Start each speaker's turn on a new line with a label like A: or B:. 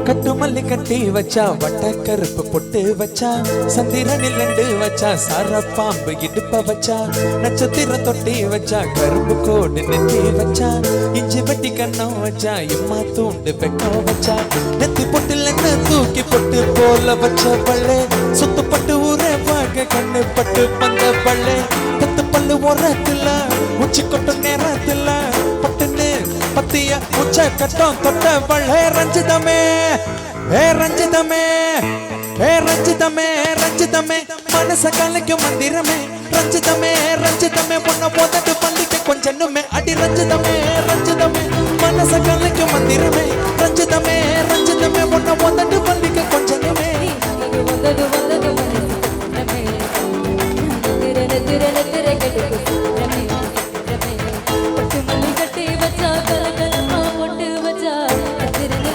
A: கட்டு மல்லி கட்டி வச்சா வட்ட கருப்பு பொட்டு வச்சா சந்திரனில் 2 வச்சா சார பாம்பு இடுப்ப வச்சா நட்சத்திரம் தொட்டி வச்சா கரும்பு கோடு நெத்தி வச்சா இஞ்சி வெட்டி கண்ணம் வச்சா இம்மா தூண்டு பெக்கம் வச்சா நெத்தி பொட்டுல தூக்கி பொட்டு போல வச்ச பள்ளே சுத்து பட்டு ஊரே பாக்க கண்ணு பட்டு பந்த பள்ளே பத்து பல்லு ஓரத்துல உச்சி கொட்டு நேரத்துல பட்டுன்னு பத்திய உச்ச கட்டம் தொட்ட பள்ளே ரஞ்சிதமே ஏ ரஞ்சிதமே ஏ ரஞ்சிதமே ரஞ்சிதமே மனச கலைக்கு மந்திரமே ரஞ்சிதமே ரஞ்சிதமே பொண்ண போதட்டு பள்ளிக்கு கொஞ்சமே அடி ரஞ்சிதமே ரஞ்சிதமே மனச கலைக்கு மந்திரமே ரஞ்சிதமே